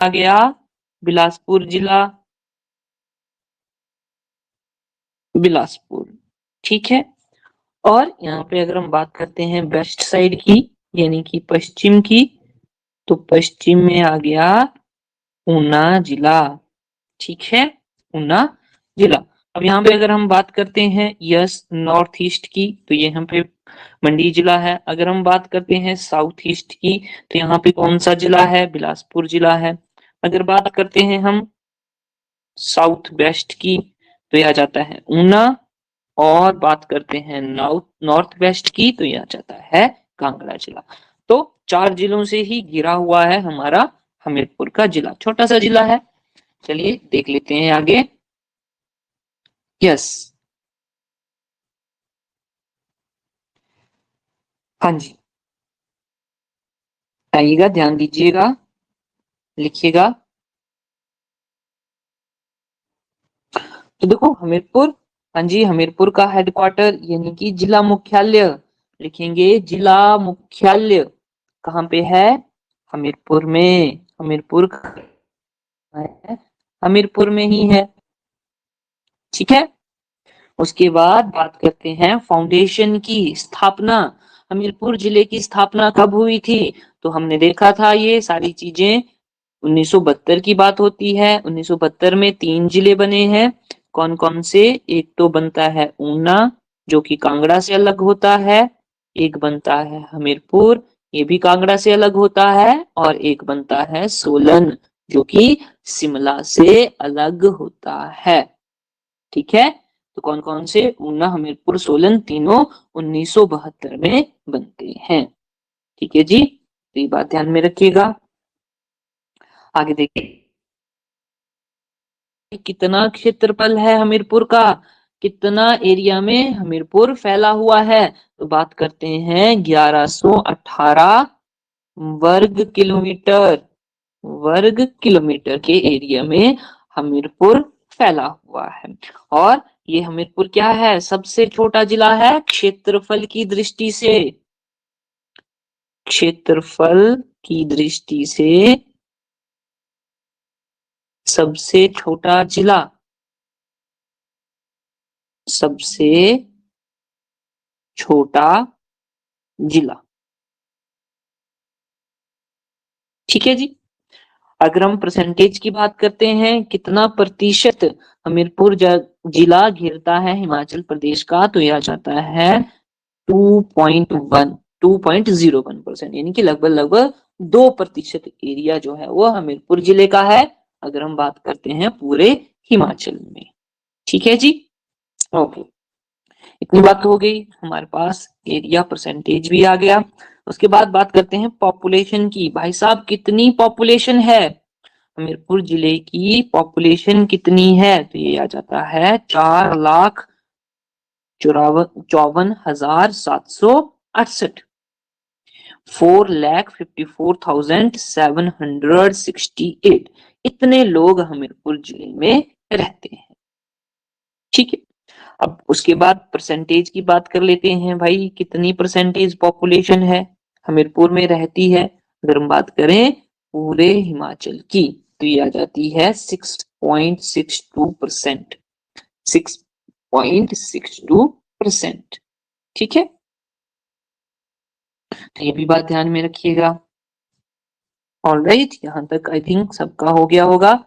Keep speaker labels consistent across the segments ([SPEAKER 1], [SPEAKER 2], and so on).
[SPEAKER 1] आ गया बिलासपुर जिला, बिलासपुर। ठीक है। और यहाँ पे अगर हम बात करते हैं वेस्ट साइड की, यानी कि पश्चिम की, तो पश्चिम में आ गया ऊना जिला। ठीक है, ऊना जिला। अब यहाँ पे अगर हम बात करते हैं यस नॉर्थ ईस्ट की, तो ये यहाँ पे मंडी जिला है। अगर हम बात करते हैं साउथ ईस्ट की, तो यहाँ पे कौन सा जिला है? बिलासपुर जिला है। अगर बात करते हैं हम साउथ वेस्ट की, तो यह आ जाता है ऊना। और बात करते हैं नॉर्थ वेस्ट की, तो यह आ जाता है कांगड़ा जिला। तो 4 जिलों से ही घिरा हुआ है हमारा हमीरपुर का जिला, छोटा सा जिला है। चलिए देख लेते हैं आगे। यस, हाँ जी, आइएगा, ध्यान दीजिएगा, लिखिएगा। तो देखो हमीरपुर, हाँ जी, हमीरपुर का हेडक्वार्टर यानी कि जिला मुख्यालय, लिखेंगे जिला मुख्यालय कहाँ पे है? हमीरपुर में। हमीरपुर है, हमीरपुर में ही है। ठीक है। उसके बाद बात करते हैं फाउंडेशन की स्थापना। हमीरपुर जिले की स्थापना कब हुई थी? तो हमने देखा था ये सारी चीजें 1972 की बात होती है। 1972 में 3 जिले बने हैं। कौन कौन से? एक तो बनता है ऊना, जो कि कांगड़ा से अलग होता है। एक बनता है हमीरपुर, ये भी कांगड़ा से अलग होता है। और एक बनता है सोलन, जो कि शिमला से अलग होता है। ठीक है। तो कौन कौन से? ऊना, हमीरपुर, सोलन, तीनों 1972 में बनते हैं। ठीक है जी, तो ये बात ध्यान में रखिएगा। आगे देखिए, कितना क्षेत्रफल है हमीरपुर का, कितना एरिया में हमीरपुर फैला हुआ है? तो बात करते हैं 1118 वर्ग किलोमीटर। वर्ग किलोमीटर के एरिया में हमीरपुर फैला हुआ है। और ये हमीरपुर क्या है? सबसे छोटा जिला है क्षेत्रफल की दृष्टि से। क्षेत्रफल की दृष्टि से सबसे छोटा जिला, सबसे छोटा जिला। ठीक है जी। अगर हम परसेंटेज की बात करते हैं, कितना प्रतिशत हमीरपुर जिला घेरता है हिमाचल प्रदेश का, तो यह आ जाता है 2.1, 2.01%, यानी कि लगभग लगभग 2% एरिया जो है वो हमीरपुर जिले का है, अगर हम बात करते हैं पूरे हिमाचल में। ठीक है जी, ओके। इतनी बात हो गई, हमारे पास एरिया परसेंटेज भी आ गया। उसके बाद बात करते हैं पॉपुलेशन की। भाई साहब, कितनी पॉपुलेशन है हमीरपुर जिले की? पॉपुलेशन कितनी है? तो ये आ जाता है 4,54,768, 4,54,768। इतने लोग हमीरपुर जिले में रहते हैं। ठीक है। अब उसके बाद परसेंटेज की बात कर लेते हैं भाई, कितनी परसेंटेज पॉपुलेशन है हमीरपुर में रहती है? अगर हम बात करें पूरे हिमाचल की, तो ये आ जाती है 6.62%। 6.62%। ठीक है, तो ये भी बात ध्यान में रखिएगा। ऑलराइट, यहाँ तक आई थिंक सबका हो गया होगा।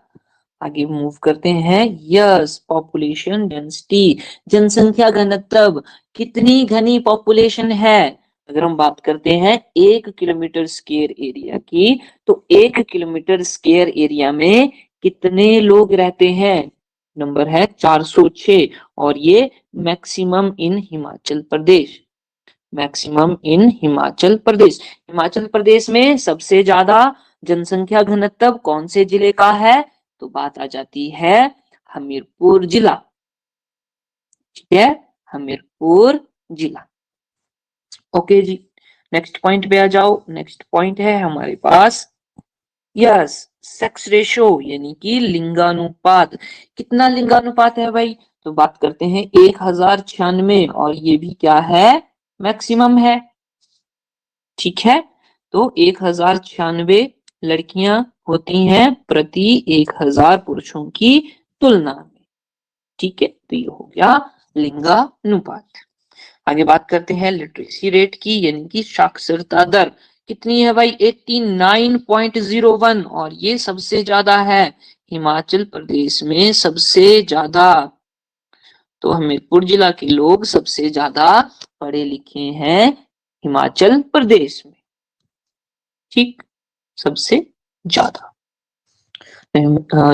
[SPEAKER 1] आगे मूव करते हैं। यस, पॉपुलेशन डेंसिटी, जनसंख्या घनत्व, कितनी घनी पॉपुलेशन है? अगर हम बात करते हैं 1 किलोमीटर स्क्वायर एरिया की, तो 1 किलोमीटर स्क्वायर एरिया में कितने लोग रहते हैं? नंबर है 406। और ये maximum in Himachal Pradesh, maximum in Himachal Pradesh. Himachal Pradesh में सबसे ज्यादा जनसंख्या घनत्व कौन से जिले का है? तो बात आ जाती है हमीरपुर जिला। ठीक है, हमीरपुर जिला। ओके जी, नेक्स्ट पॉइंट पे आ जाओ। नेक्स्ट पॉइंट है हमारे पास यस सेक्स रेशो, यानी कि लिंगानुपात। कितना लिंगानुपात है भाई? तो बात करते हैं 1096, और ये भी क्या है? मैक्सिमम है। ठीक है, तो 1096 लड़कियां होती हैं प्रति 1000 पुरुषों की तुलना में। ठीक है, तो ये हो गया लिंगानुपात। आगे बात करते हैं लिटरेसी रेट की, यानी कि साक्षरता दर कितनी है भाई, 89.01, और ये सबसे ज्यादा है हिमाचल प्रदेश में, सबसे ज्यादा। तो हमीरपुर जिला के लोग सबसे ज्यादा पढ़े लिखे हैं हिमाचल प्रदेश में। ठीक, सबसे ज्यादा।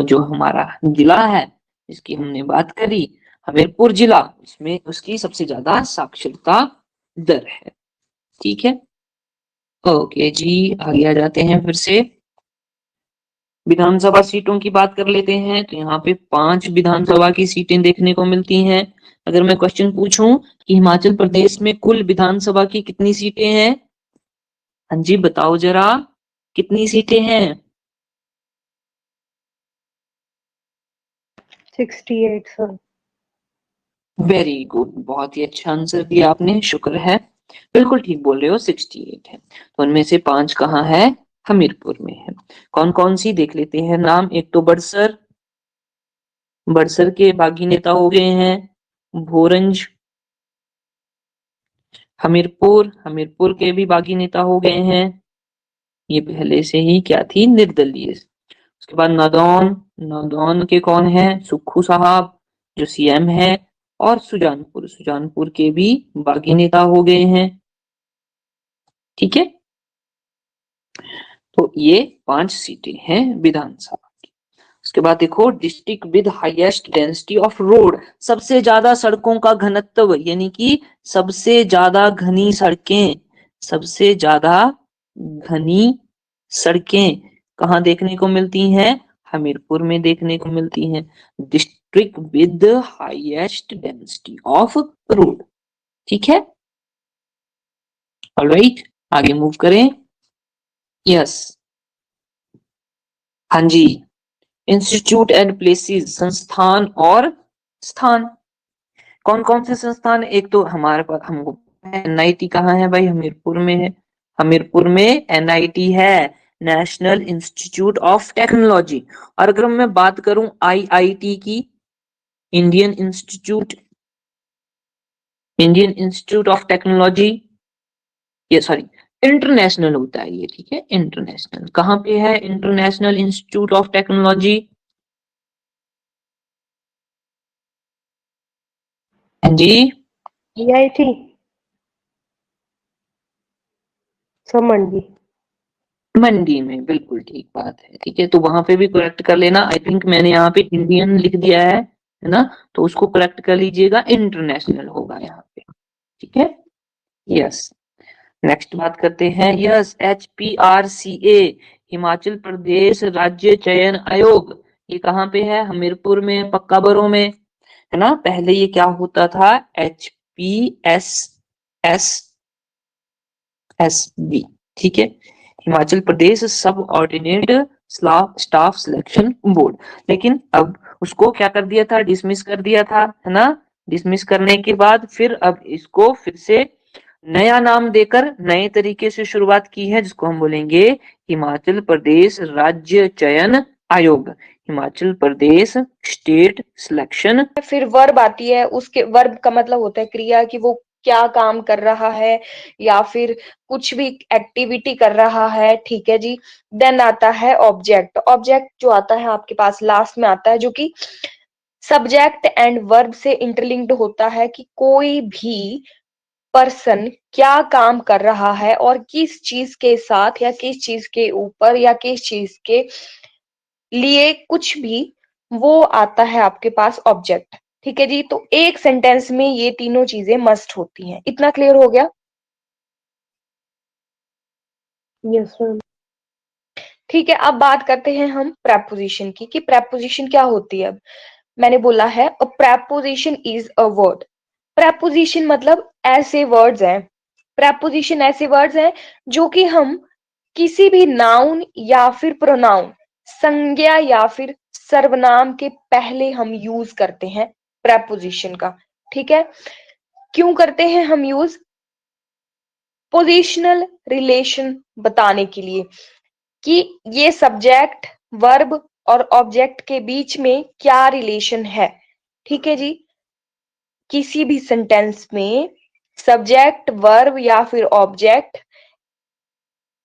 [SPEAKER 1] जो हमारा जिला है जिसकी हमने बात करी, हमीरपुर जिला, उसमें उसकी सबसे ज्यादा साक्षरता दर है। ठीक है, ओके जी, आगे आ जाते हैं फिर से। विधानसभा सीटों की बात कर लेते हैं, तो यहाँ पे 5 विधानसभा की सीटें देखने को मिलती हैं। अगर मैं क्वेश्चन पूछूं कि हिमाचल प्रदेश में कुल विधानसभा की कितनी सीटें हैं, हाँ जी बताओ जरा, कितनी सीटें हैं?
[SPEAKER 2] 68 सर।
[SPEAKER 1] वेरी गुड, बहुत ही अच्छा आंसर दिया आपने, शुक्र है, बिल्कुल ठीक बोल रहे हो, 68 है। तो उनमें से 5 कहाँ है, हमीरपुर में है। कौन कौन सी देख लेते हैं नाम। एक तो बड़सर, बड़सर के बागी नेता हो गए हैं भोरंज। हमीरपुर, हमीरपुर के भी बागी नेता हो गए हैं, ये पहले से ही क्या थी, निर्दलीय। उसके बाद नादौन, नादौन के कौन है, सुक्खू साहब जो सीएम है। और सुजानपुर, सुजानपुर के भी बागी नेता हो गए हैं। ठीक है, तो ये 5 सीटें हैं विधानसभा की। उसके बाद देखो district with highest density of road, सबसे ज्यादा सड़कों का घनत्व, यानी कि सबसे ज्यादा घनी सड़कें, सबसे ज्यादा घनी सड़कें कहाँ देखने को मिलती हैं, हमीरपुर में देखने को मिलती हैं। District with highest density of road. ठीक है, ऑलराइट, आगे मूव करें। यस, हाँ जी, इंस्टीट्यूट एंड प्लेसेस, संस्थान और स्थान। कौन कौन से संस्थान, एक तो हमारे पास हमको एनआईटी कहाँ है भाई, हमीरपुर में है। हमीरपुर में एनआईटी है, नेशनल इंस्टीट्यूट ऑफ टेक्नोलॉजी। और अगर मैं बात करूं आईआईटी की, Indian institute, Indian institute of technology, ये सॉरी इंटरनेशनल होता है ये, ठीक है, इंटरनेशनल कहाँ पे है, इंटरनेशनल इंस्टीट्यूट ऑफ टेक्नोलॉजी, हाँ जी,
[SPEAKER 2] IIT सब मंडी।
[SPEAKER 1] मंडी में, बिल्कुल ठीक बात है। ठीक है, तो वहां पे भी करेक्ट कर लेना, आई थिंक मैंने यहाँ पे इंडियन लिख दिया है ना, तो उसको करेक्ट कर लीजिएगा, इंटरनेशनल होगा यहाँ पे। ठीक है, यस। नेक्स्ट बात करते हैं, यस, HPRCA, हिमाचल प्रदेश राज्य चयन आयोग, ये कहाँ पे है, हमीरपुर में, पक्का बरों में, है ना। पहले ये क्या होता था, HPSSB, ठीक है, हिमाचल प्रदेश सब ऑर्डिनेट स्टाफ सिलेक्शन बोर्ड। लेकिन अब उसको क्या कर दिया था, डिसमिस कर दिया था, है ना। डिसमिस करने के बाद फिर अब इसको फिर से नया नाम देकर नए तरीके से शुरुआत की है, जिसको हम बोलेंगे हिमाचल प्रदेश राज्य चयन आयोग, हिमाचल प्रदेश स्टेट सिलेक्शन।
[SPEAKER 2] फिर वर्ब आती है, उसके वर्ब का मतलब होता है क्रिया, कि वो क्या काम कर रहा है या फिर कुछ भी एक्टिविटी कर रहा है। ठीक है जी। देन आता है ऑब्जेक्ट। ऑब्जेक्ट जो आता है आपके पास लास्ट में आता है, जो कि सब्जेक्ट एंड वर्ब से इंटरलिंक्ड होता है, कि कोई भी पर्सन क्या काम कर रहा है और किस चीज के साथ या किस चीज के ऊपर या किस चीज के लिए कुछ भी, वो आता है आपके पास ऑब्जेक्ट। ठीक है जी। तो एक सेंटेंस में ये तीनों चीजें मस्ट होती हैं। इतना क्लियर हो गया? Yes ma'am. ठीक है, अब बात करते हैं हम प्रेपोजिशन की, कि प्रेपोजिशन क्या होती है। अब मैंने बोला है a preposition is a word. Preposition मतलब ऐसे वर्ड्स हैं, प्रेपोजिशन ऐसे वर्ड्स हैं जो कि हम किसी भी नाउन या फिर प्रोनाउन, संज्ञा या फिर सर्वनाम के पहले हम यूज करते हैं प्रेपोजिशन का। ठीक है, क्यों करते हैं हम यूज? पोजिशनल रिलेशन बताने के लिए। कि ये सब्जेक्ट, वर्ब और ऑब्जेक्ट के बीच में क्या रिलेशन है। ठीक है जी, किसी भी सेंटेंस में सब्जेक्ट, वर्ब या फिर ऑब्जेक्ट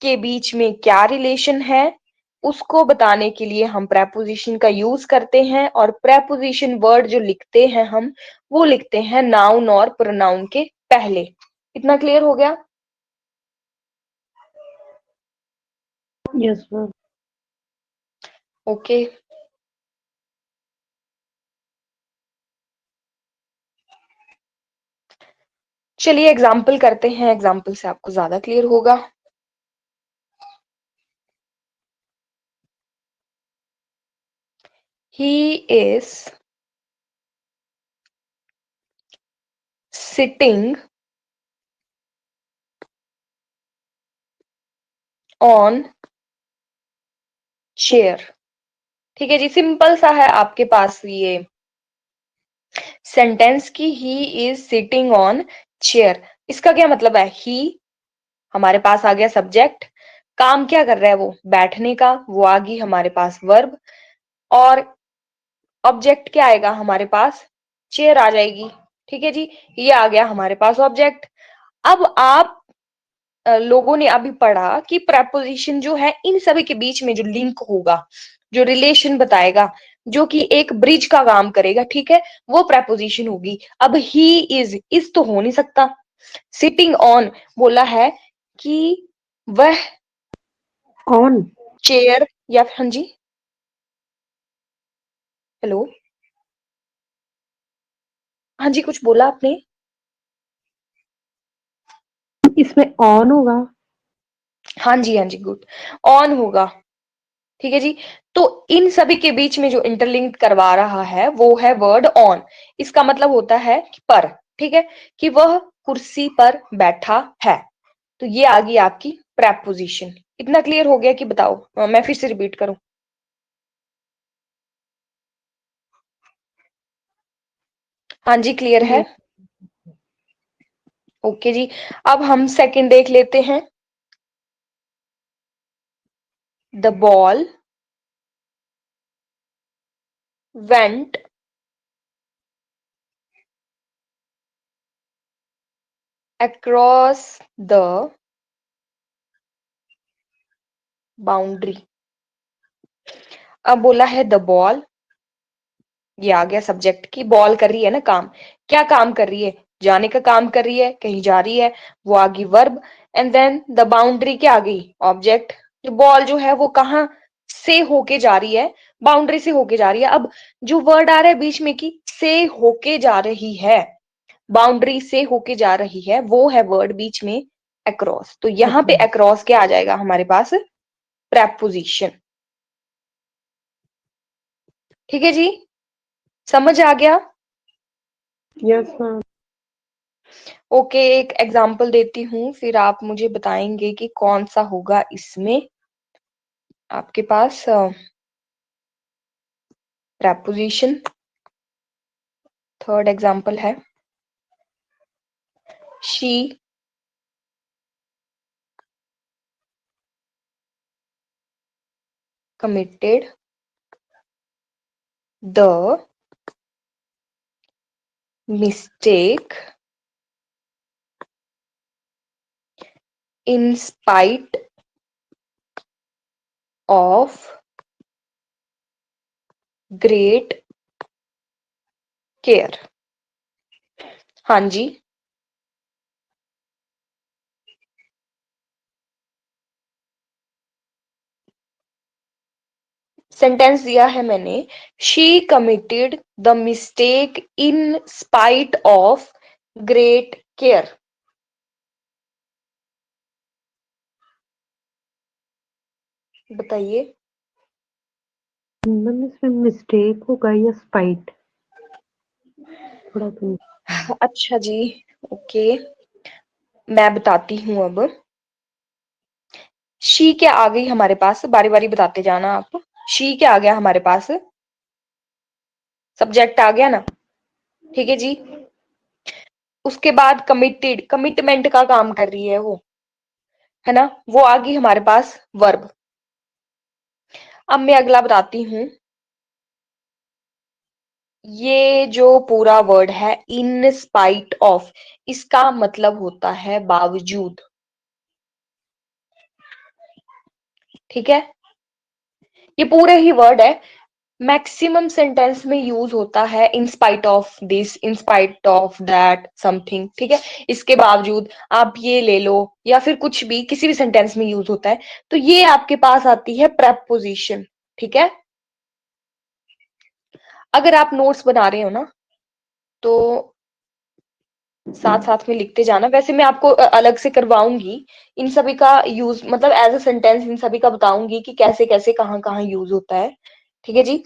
[SPEAKER 2] के बीच में क्या रिलेशन है, उसको बताने के लिए हम प्रेपोजिशन का यूज करते हैं। और प्रेपोजिशन वर्ड जो लिखते हैं हम, वो लिखते हैं नाउन और प्रोनाउन के पहले। इतना क्लियर हो गया?
[SPEAKER 1] Yes ma'am.
[SPEAKER 2] ओके, चलिए एग्जाम्पल करते हैं, एग्जाम्पल से आपको ज्यादा क्लियर होगा। He is sitting on chair। ठीक है जी, सिंपल सा है आपके पास ये सेंटेंस की he is sitting on chair. इसका क्या मतलब है? ही हमारे पास आ गया सब्जेक्ट, काम क्या कर रहा है वो? बैठने का, वो आ गई हमारे पास वर्ब, और ऑब्जेक्ट क्या आएगा हमारे पास? चेयर आ जाएगी। ठीक है जी, ये आ गया हमारे पास ऑब्जेक्ट। अब आप लोगों ने अभी पढ़ा कि प्रेपोजिशन जो है इन सभी के बीच में जो लिंक होगा, जो रिलेशन बताएगा, जो कि एक ब्रिज का काम करेगा, ठीक है, वो प्रेपोजिशन होगी। अब ही इज तो हो नहीं सकता। सिटिंग ऑन बोला है कि वह
[SPEAKER 1] ऑन।
[SPEAKER 2] चेयर या हाँ जी, हेलो, हाँ जी, कुछ बोला आपने?
[SPEAKER 1] इसमें ऑन होगा।
[SPEAKER 2] हाँ जी, हाँ जी, गुड, ऑन होगा। ठीक है जी, तो इन सभी के बीच में जो इंटरलिंक करवा रहा है वो है वर्ड ऑन। इसका मतलब होता है कि पर, ठीक है, कि वह कुर्सी पर बैठा है। तो ये आ गई आपकी प्रेपोजिशन। इतना क्लियर हो गया कि बताओ, मैं फिर से रिपीट करूं? हाँ जी, क्लियर है? ओके जी, अब हम सेकंड देख लेते हैं। The ball went across the boundary. अब बोला है द बॉल, ये आ गया सब्जेक्ट की बॉल कर रही है ना काम। क्या काम कर रही है? जाने का काम कर रही है, कहीं जा रही है, वो आ गई verb. And then the boundary क्या आ गई? ऑब्जेक्ट। जो बॉल जो है वो कहाँ से होके जा रही है? बाउंड्री से होके जा रही है। अब जो वर्ड आ रहा है बीच में की से होके जा रही है, बाउंड्री से होके जा रही है, वो है वर्ड बीच में अक्रॉस। तो यहाँ पे अक्रॉस क्या आ जाएगा हमारे पास? प्रेपोजिशन। ठीक है जी, समझ आ गया?
[SPEAKER 1] Yes ma'am.
[SPEAKER 2] ओके, एक एग्जांपल देती हूँ, फिर आप मुझे बताएंगे कि कौन सा होगा इसमें आपके पास प्रेपोजिशन। थर्ड एग्जांपल है, she committed the mistake in spite of great care। हाँ जी, सेंटेंस दिया है मैंने, she committed the mistake in spite of great care. बताइए।
[SPEAKER 1] मैम इसमें मिस्टेक होगा या स्पाइट? थोड़ा तो
[SPEAKER 2] अच्छा जी, ओके, मैं बताती हूँ अब। शी क्या आ गई हमारे पास? बारी बारी बताते जाना आप। शी क्या आ गया हमारे पास? सब्जेक्ट आ गया ना? ठीक है जी, उसके बाद कमिटेड, कमिटमेंट का काम कर रही है वो, है ना, वो आ गई हमारे पास वर्ब। अब मैं अगला बताती हूँ। ये जो पूरा वर्ड है इन स्पाइट ऑफ, इसका मतलब होता है बावजूद। ठीक है, ये पूरे ही वर्ड है, मैक्सिमम सेंटेंस में यूज होता है in spite of this, in spite of that something. ठीक है, इसके बावजूद, आप ये ले लो, या फिर कुछ भी किसी भी सेंटेंस में यूज होता है। तो ये आपके पास आती है प्रेपोजिशन। ठीक है, अगर आप नोट्स बना रहे हो ना, तो साथ साथ में लिखते जाना। वैसे मैं आपको अलग से करवाऊंगी इन सभी का यूज, मतलब एज अ सेंटेंस इन सभी का बताऊंगी कि कैसे कैसे कहाँ कहाँ यूज होता है। ठीक है जी,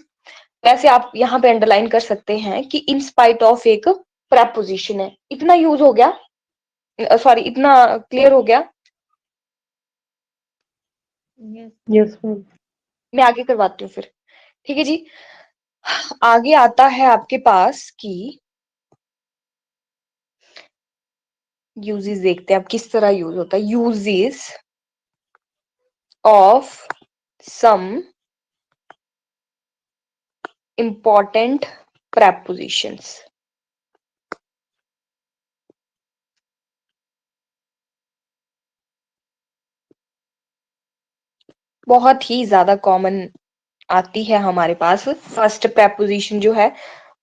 [SPEAKER 2] वैसे आप यहाँ पे अंडरलाइन कर सकते हैं कि इन स्पाइट ऑफ एक प्रेपोजिशन है। इतना यूज हो गया, सॉरी इतना क्लियर हो गया।
[SPEAKER 1] Yes ma'am.
[SPEAKER 2] मैं आगे करवाती हूँ फिर। ठीक है जी, आगे आता है आपके पास कि यूजेस, देखते हैं अब किस तरह यूज होता है। Uses of some important prepositions। बहुत ही ज्यादा कॉमन आती है हमारे पास। फर्स्ट preposition जो है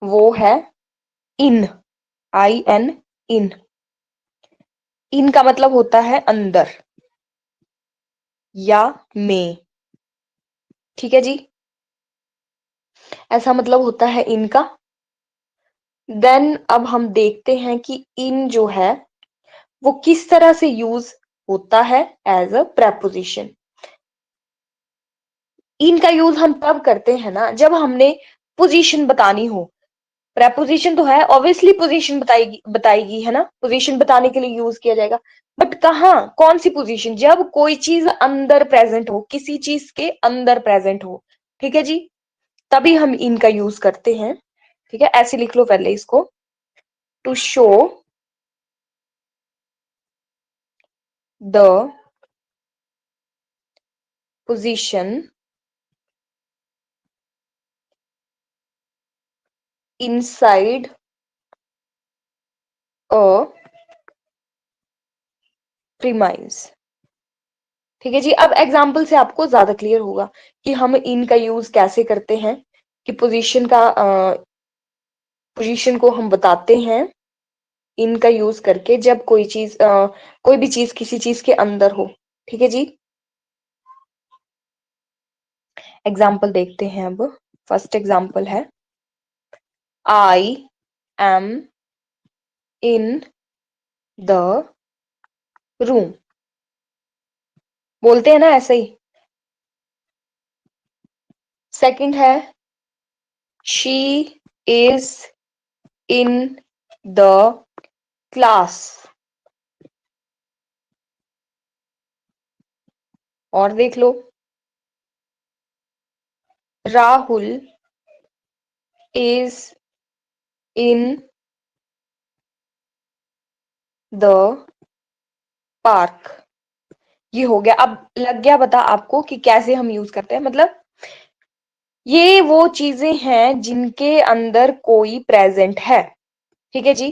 [SPEAKER 2] वो है इन, आई एन, इन। इन का मतलब होता है अंदर या में। ठीक है जी, ऐसा मतलब होता है इनका। देन अब हम देखते हैं कि इन जो है वो किस तरह से यूज होता है एज अ preposition। इन का यूज हम तब करते हैं ना जब हमने पोजीशन बतानी हो। प्रेपोजिशन तो है, ऑब्वियसली पोजीशन बताएगी बताएगी, है ना, पोजीशन बताने के लिए यूज किया जाएगा। बट कहाँ, कौन सी पोजीशन? जब कोई चीज अंदर प्रेजेंट हो, किसी चीज के अंदर प्रेजेंट हो। ठीक है जी, तभी हम इनका यूज करते हैं। ठीक है, ऐसे लिख लो पहले इसको, to show the position inside a premise. ठीक है जी, अब एग्जाम्पल से आपको ज्यादा क्लियर होगा कि हम इनका यूज कैसे करते हैं, कि पोजीशन को हम बताते हैं इनका यूज करके जब कोई चीज कोई भी चीज किसी चीज के अंदर हो। ठीक है जी, एग्जाम्पल देखते हैं अब। फर्स्ट एग्जाम्पल है I am in the room. बोलते हैं ना ऐसे ही। सेकंड है she is in the class. और देख लो, Rahul is in the park. ये हो गया। अब लग गया बता आपको कि कैसे हम यूज करते हैं। मतलब ये वो चीजें हैं जिनके अंदर कोई प्रेजेंट है। ठीक है जी,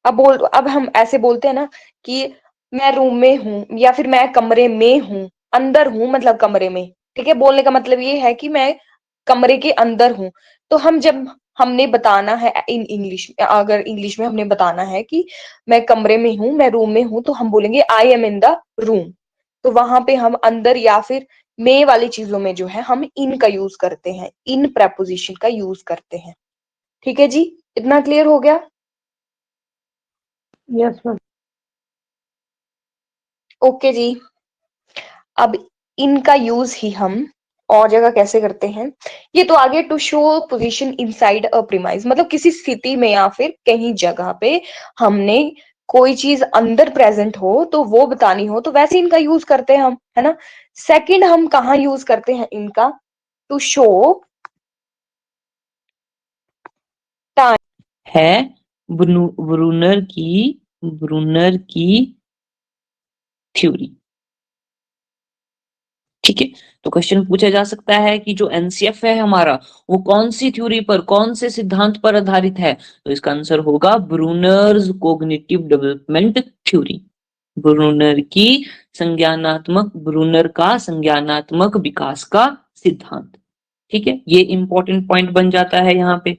[SPEAKER 2] अब हम ऐसे बोलते हैं ना कि मैं रूम में हूं या फिर मैं कमरे में हूं। अंदर हूं मतलब कमरे में। ठीक है, बोलने का मतलब ये है कि मैं कमरे के अंदर हूं। तो हम जब हमने बताना है इन इंग्लिश, अगर इंग्लिश में हमने बताना है कि मैं कमरे में हूं, मैं रूम में हूं, तो हम बोलेंगे आई एम इन द रूम। तो वहां पे हम अंदर या फिर में वाली चीजों में जो है हम इन का यूज करते हैं, इन प्रेपोजिशन का यूज करते हैं। ठीक है जी, इतना क्लियर हो गया?
[SPEAKER 1] Yes ma'am.
[SPEAKER 2] ओके जी, अब इनका यूज ही हम और जगह कैसे करते हैं। ये तो आगे to show position inside a premise, मतलब किसी स्थिति में या फिर कहीं जगह पे हमने कोई चीज अंदर प्रेजेंट हो तो वो बतानी हो, तो वैसे इनका यूज करते हैं हम, है ना। सेकंड हम कहाँ यूज करते हैं इनका, टू शो टाइम
[SPEAKER 1] है ब्रूनर की थ्योरी। ठीक है, तो क्वेश्चन पूछा जा सकता है कि जो एनसीएफ है हमारा वो कौन सी थ्योरी पर, कौन से सिद्धांत पर आधारित है? तो इसका आंसर होगा Bruner's cognitive development theory. Bruner का संज्ञानात्मक विकास का सिद्धांत। ठीक है, ये इंपॉर्टेंट पॉइंट बन जाता है यहाँ पे।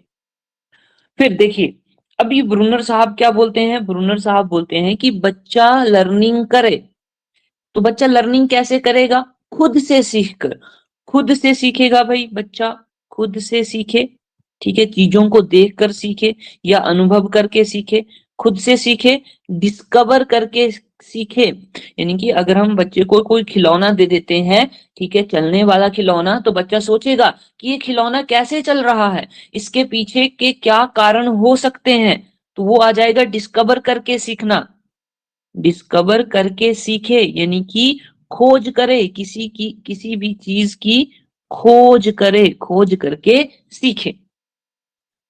[SPEAKER 1] फिर देखिए, अभी ब्रूनर साहब क्या बोलते हैं? ब्रूनर साहब बोलते हैं कि बच्चा लर्निंग करे। तो बच्चा लर्निंग कैसे करेगा? खुद से सीखकर। खुद से सीखेगा भाई बच्चा, खुद से सीखे। ठीक है, चीजों को देखकर सीखे या अनुभव करके सीखे, खुद से सीखे, डिस्कवर करके सीखे। यानी कि अगर हम बच्चे को कोई खिलौना दे देते हैं, ठीक है, चलने वाला खिलौना, तो बच्चा सोचेगा कि ये खिलौना कैसे चल रहा है, इसके पीछे के क्या कारण हो सकते हैं। तो वो आ जाएगा डिस्कवर करके सीखना। डिस्कवर करके सीखे यानी कि खोज करे, किसी भी चीज की खोज करे, खोज करके सीखे।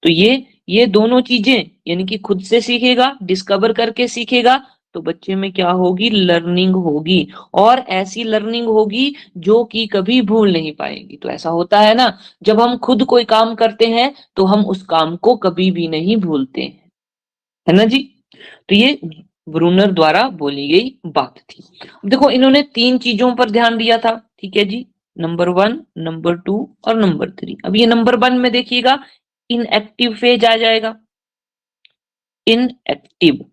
[SPEAKER 1] तो ये दोनों चीजें, यानी कि खुद से सीखेगा, डिस्कवर करके सीखेगा, तो बच्चे में क्या होगी? लर्निंग होगी। और ऐसी लर्निंग होगी जो कि कभी भूल नहीं पाएंगी। तो ऐसा होता है ना, जब हम खुद कोई काम करते हैं तो हम उस काम को कभी भी नहीं भूलते हैं, है ना जी। तो ये ब्रूनर द्वारा बोली गई बात थी। देखो, इन्होंने 3 चीजों पर ध्यान दिया था, ठीक है जी, नंबर 1, नंबर 2 और नंबर 3। अब ये नंबर 1 में देखिएगा, इनएक्टिव फेज आ जाएगा। इनएक्टिव,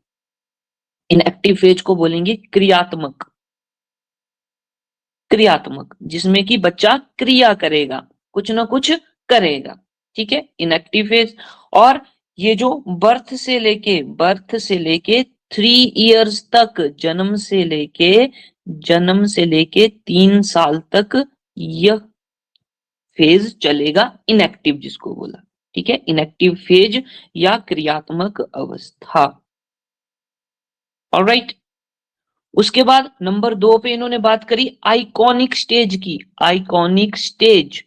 [SPEAKER 1] इनएक्टिव फेज को बोलेंगे क्रियात्मक। क्रियात्मक, जिसमें कि बच्चा क्रिया करेगा, कुछ ना कुछ करेगा। ठीक है, इनएक्टिव फेज। और ये जो बर्थ से लेके 3 इयर्स तक, जन्म से लेके 3 साल तक यह फेज चलेगा, इनएक्टिव जिसको बोला। ठीक है, इनएक्टिव फेज या क्रियात्मक अवस्था। ऑलराइट, उसके बाद नंबर 2 पे इन्होंने बात करी आइकॉनिक स्टेज की। Iconic stage,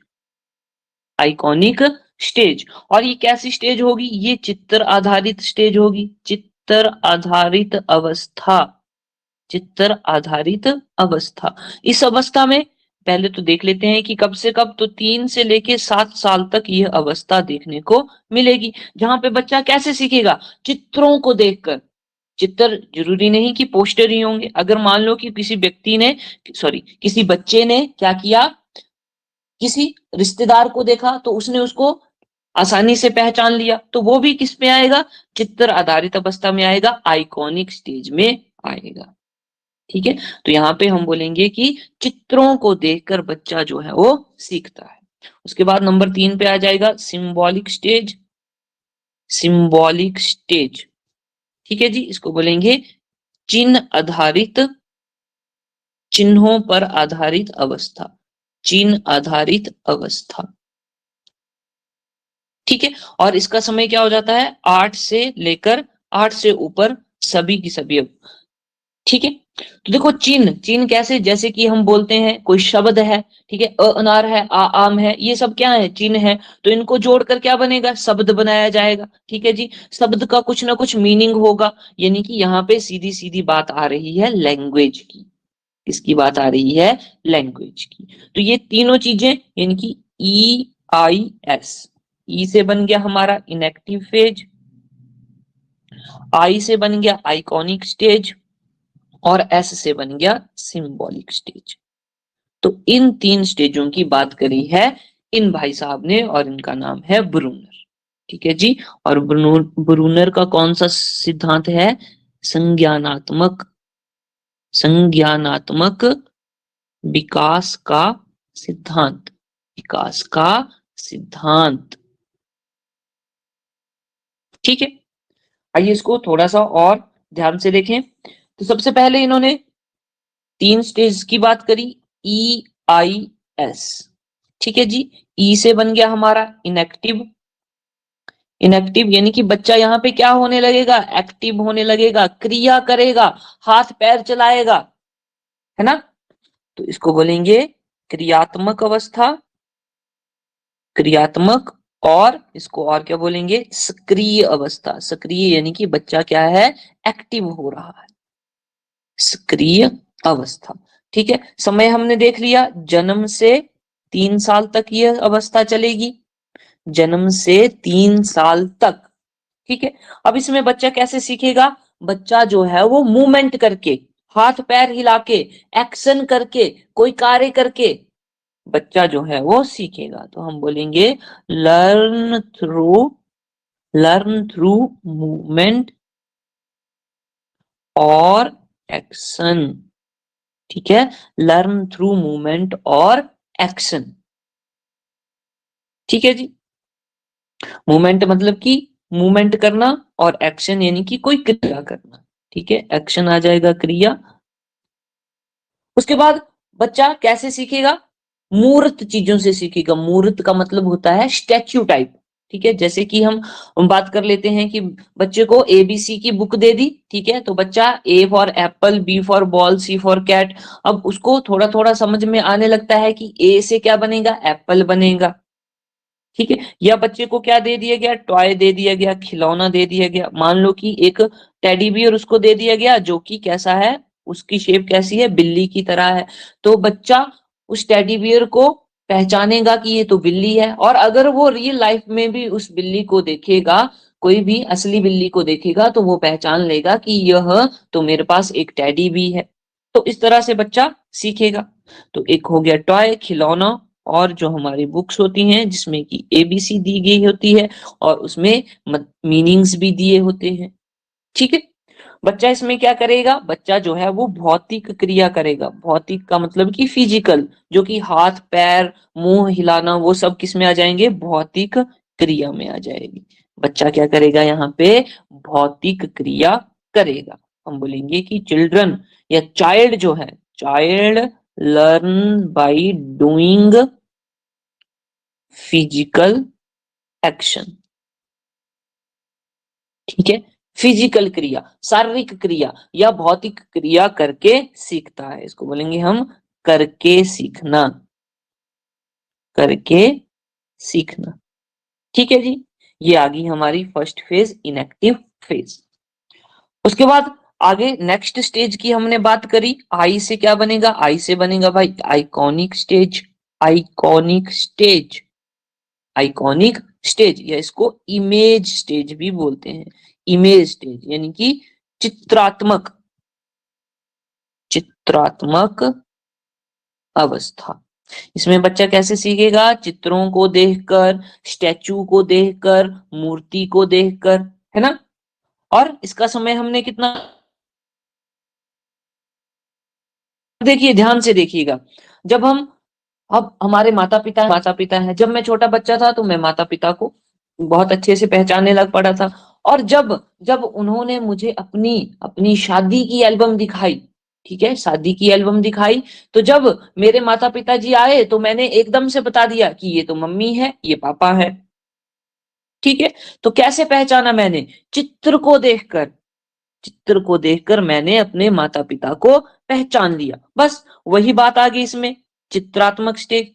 [SPEAKER 1] iconic stage. और ये कैसी स्टेज होगी? ये चित्र आधारित स्टेज होगी, चित्र आधारित अवस्था, चित्र आधारित अवस्था। इस अवस्था में पहले तो देख लेते हैं कि कब से कब, तो 3 से लेके 7 साल तक यह अवस्था देखने को मिलेगी, जहां पे बच्चा कैसे सीखेगा? चित्रों को देखकर। चित्र जरूरी नहीं कि पोस्टर ही होंगे। अगर मान लो कि किसी बच्चे ने क्या किया, किसी रिश्तेदार को देखा तो उसने उसको आसानी से पहचान लिया, तो वो भी किस में आएगा? चित्र आधारित अवस्था में आएगा, आइकॉनिक स्टेज में आएगा। ठीक है, तो यहाँ पे हम बोलेंगे कि चित्रों को देखकर बच्चा जो है वो सीखता है। उसके बाद नंबर 3 पे आ जाएगा सिंबॉलिक स्टेज। सिंबॉलिक स्टेज, ठीक है जी, इसको बोलेंगे चिन्ह आधारित, चिन्हों पर आधारित अवस्था, चिन्ह आधारित अवस्था। ठीक है, और इसका समय क्या हो जाता है? 8 से लेकर 8 से ऊपर सभी की सभी। ठीक है, तो देखो चिन्ह, चिन्ह कैसे? जैसे कि हम बोलते हैं कोई शब्द है, ठीक है, अ अनार है, आ आम है, ये सब क्या है? चिन्ह है। तो इनको जोड़कर क्या बनेगा? शब्द बनाया जाएगा। ठीक है जी, शब्द का कुछ ना कुछ मीनिंग होगा। यानी कि यहाँ पे सीधी सीधी बात आ रही है लैंग्वेज की। किसकी बात आ रही है? लैंग्वेज की। तो ये तीनों चीजें, यानी कि EIS, ई से बन गया हमारा इनएक्टिव फेज, आई से बन गया आइकॉनिक स्टेज, और एस से बन गया सिंबॉलिक स्टेज। तो इन 3 स्टेजों की बात करी है इन भाई साहब ने, और इनका नाम है ब्रूनर। ठीक है जी, और ब्रूनर का कौन सा सिद्धांत है? संज्ञानात्मक, संज्ञानात्मक विकास का सिद्धांत, विकास का सिद्धांत। ठीक है, आइए इसको थोड़ा सा और ध्यान से देखें। तो सबसे पहले इन्होंने 3 स्टेज की बात करी, EIS। ठीक है जी, ई से बन गया हमारा इनएक्टिव। इनएक्टिव यानी कि बच्चा यहाँ पे क्या होने लगेगा? एक्टिव होने लगेगा, क्रिया करेगा, हाथ पैर चलाएगा, है ना। तो इसको बोलेंगे क्रियात्मक अवस्था, क्रियात्मक। और इसको और क्या बोलेंगे? सक्रिय अवस्था। सक्रिय यानी कि बच्चा क्या है? एक्टिव हो रहा है, सक्रिय अवस्था। ठीक है, समय हमने देख लिया, जन्म से 3 साल तक यह अवस्था चलेगी, जन्म से 3 साल तक। ठीक है, अब इसमें बच्चा कैसे सीखेगा? बच्चा जो है वो मूवमेंट करके, हाथ पैर हिला के, एक्शन करके, कोई कार्य करके बच्चा जो है वो सीखेगा। तो हम बोलेंगे लर्न थ्रू मूवमेंट और एक्शन। ठीक है, लर्न थ्रू मूवमेंट और एक्शन। ठीक है जी, मूवमेंट मतलब कि मूवमेंट करना, और एक्शन यानी कि कोई क्रिया करना। ठीक है, एक्शन आ जाएगा क्रिया। उसके बाद बच्चा कैसे सीखेगा? मूर्त चीजों से सीखेगा। मूर्त का मतलब होता है स्टैच्यू टाइप। ठीक है, जैसे कि हम बात कर लेते हैं कि बच्चे को एबीसी की बुक दे दी, ठीक है, तो बच्चा A for apple, B for ball, C for cat, अब उसको थोड़ा थोड़ा समझ में आने लगता है कि ए से क्या बनेगा, एप्पल बनेगा। ठीक है, या बच्चे को क्या दे दिया गया, टॉय दे दिया गया, खिलौना दे दिया गया, मान लो कि एक टेडी बियर उसको दे दिया गया जो कि कैसा है, उसकी शेप कैसी है, बिल्ली की तरह है। तो बच्चा उस टेडी बियर को पहचानेगा कि ये तो बिल्ली है, और अगर वो रियल लाइफ में भी उस बिल्ली को देखेगा, कोई भी असली बिल्ली को देखेगा, तो वो पहचान लेगा कि यह तो मेरे पास एक टेडी भी है। तो इस तरह से बच्चा सीखेगा। तो एक हो गया टॉय, खिलौना, और जो हमारी बुक्स होती हैं जिसमें कि एबीसी दी गई होती है और उसमें मीनिंग्स भी दिए होते हैं। ठीक है, बच्चा इसमें क्या करेगा? बच्चा जो है वो भौतिक क्रिया करेगा। भौतिक का मतलब कि फिजिकल, जो कि हाथ पैर मुंह हिलाना, वो सब किस में आ जाएंगे? भौतिक क्रिया में आ जाएगी। बच्चा क्या करेगा? यहाँ पे भौतिक क्रिया करेगा। हम बोलेंगे कि चिल्ड्रन या चाइल्ड जो है, child learn by doing physical action. ठीक है, फिजिकल क्रिया, शारीरिक क्रिया या भौतिक क्रिया करके सीखता है। इसको बोलेंगे हम करके सीखना, करके सीखना। ठीक है जी, ये आ गई हमारी फर्स्ट फेज, इनएक्टिव फेज। उसके बाद आगे नेक्स्ट स्टेज की हमने बात करी। आई से क्या बनेगा? आई से बनेगा भाई iconic stage. Iconic stage, iconic stage, या इसको इमेज स्टेज भी बोलते हैं। इमेज स्टेज यानी कि चित्रात्मक, चित्रात्मक अवस्था। इसमें बच्चा कैसे सीखेगा? चित्रों को देखकर, स्टैचू को देखकर, मूर्ति को देखकर, है ना। और इसका समय हमने कितना, देखिए ध्यान से देखिएगा, जब हम, अब हमारे माता पिता हैं, जब मैं छोटा बच्चा था तो मैं माता पिता को बहुत अच्छे से पहचानने लग पड़ा था। और जब जब उन्होंने मुझे अपनी अपनी शादी की एल्बम दिखाई, ठीक है, शादी की एल्बम दिखाई, तो जब मेरे माता पिताजी आए तो मैंने एकदम से बता दिया कि ये तो मम्मी है, ये पापा है। ठीक है, तो कैसे पहचाना मैंने? चित्र को देखकर, चित्र को देखकर मैंने अपने माता पिता को पहचान लिया। बस वही बात आ गई इसमें, चित्रात्मक स्टेज,